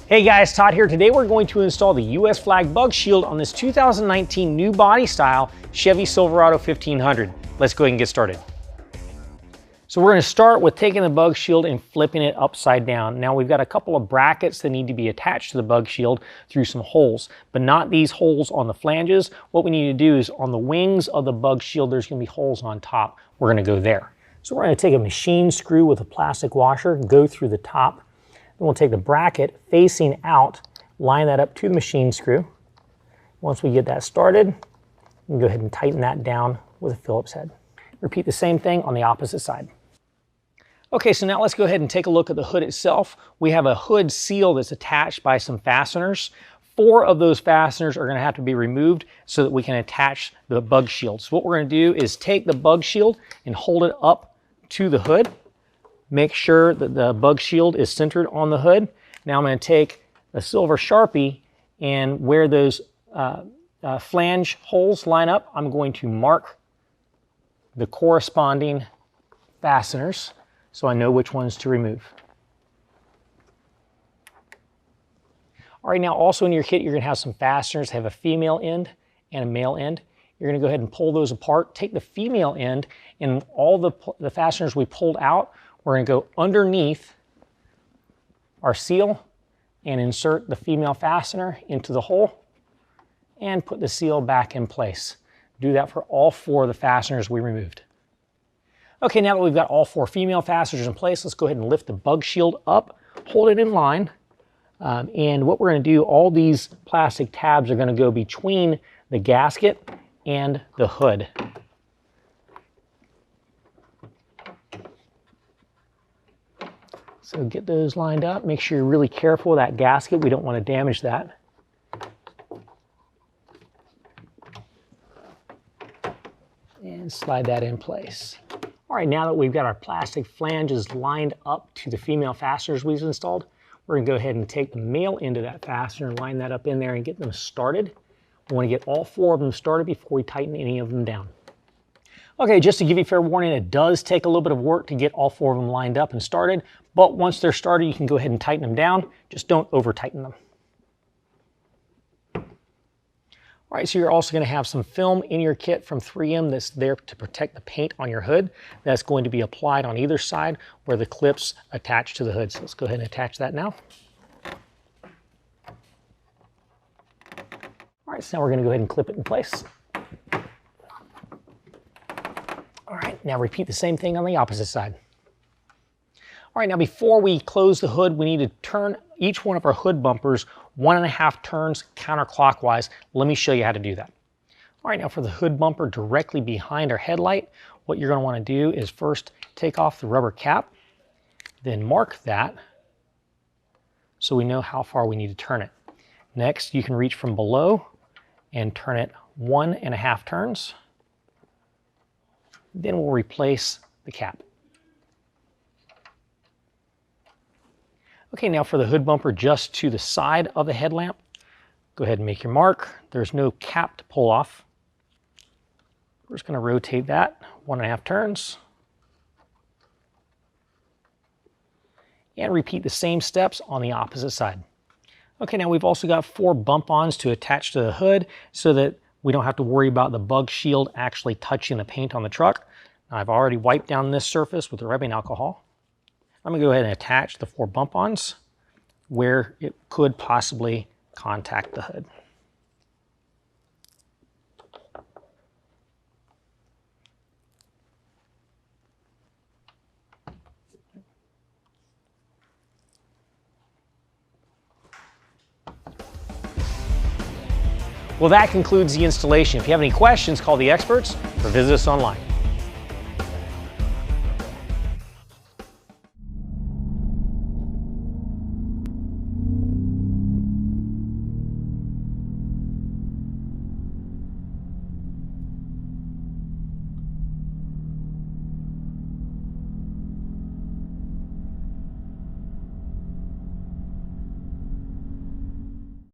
Hey guys, Todd here. Today we're going to install the US flag bug shield on this 2019 new body style Chevy Silverado 1500. Let's go ahead and get started. So we're going to start with taking the bug shield and flipping it upside down. Now we've got a couple of brackets that need to be attached to the bug shield through some holes, but not these holes on the flanges. What we need to do is on the wings of the bug shield, there's going to be holes on top. We're going to go there. So we're going to take a machine screw with a plastic washer, go through the top. Then we'll take the bracket facing out, line that up to the machine screw. Once we get that started, we can go ahead and tighten that down with a Phillips head. Repeat the same thing on the opposite side. Okay, so now let's go ahead and take a look at the hood itself. We have a hood seal that's attached by some fasteners. 4 of those fasteners are going to have to be removed so that we can attach the bug shield. So what we're going to do is take the bug shield and hold it up to the hood. Make sure that the bug shield is centered on the hood. Now I'm going to take a silver Sharpie, and where those flange holes line up, I'm going to mark the corresponding fasteners so I know which ones to remove. All right, now also in your kit, you're going to have some fasteners that have a female end and a male end. You're going to go ahead and pull those apart. Take the female end, and all the fasteners we pulled out, we're going to go underneath our seal and insert the female fastener into the hole and put the seal back in place. Do that for all 4 of the fasteners we removed. Okay, now that we've got all 4 female fasteners in place, let's go ahead and lift the bug shield up, hold it in line, and what we're going to do, all these plastic tabs are going to go between the gasket and the hood. So get those lined up. Make sure you're really careful with that gasket. We don't want to damage that. And slide that in place. All right, now that we've got our plastic flanges lined up to the female fasteners we've installed, we're going to go ahead and take the male end of that fastener, line that up in there, and get them started. We want to get all 4 of them started before we tighten any of them down. Okay, just to give you fair warning, it does take a little bit of work to get all 4 of them lined up and started, but once they're started, you can go ahead and tighten them down. Just don't over tighten them. All right, so you're also going to have some film in your kit from 3M that's there to protect the paint on your hood. That's going to be applied on either side where the clips attach to the hood. So let's go ahead and attach that now. All right, so now we're going to go ahead and clip it in place. All right, now repeat the same thing on the opposite side. All right, now before we close the hood, we need to turn each one of our hood bumpers 1.5 turns counterclockwise. Let me show you how to do that. All right, now for the hood bumper directly behind our headlight, what you're going to want to do is first take off the rubber cap, then mark that so we know how far we need to turn it. Next, you can reach from below and turn it 1.5 turns. Then we'll replace the cap. Okay, now for the hood bumper just to the side of the headlamp, go ahead and make your mark. There's no cap to pull off. We're just going to rotate that 1.5 turns. And repeat the same steps on the opposite side. Okay, now we've also got 4 bump-ons to attach to the hood so that we don't have to worry about the bug shield actually touching the paint on the truck. Now, I've already wiped down this surface with the rubbing alcohol. I'm going to go ahead and attach the 4 bump-ons where it could possibly contact the hood. Well, that concludes the installation. If you have any questions, call the experts or visit us online.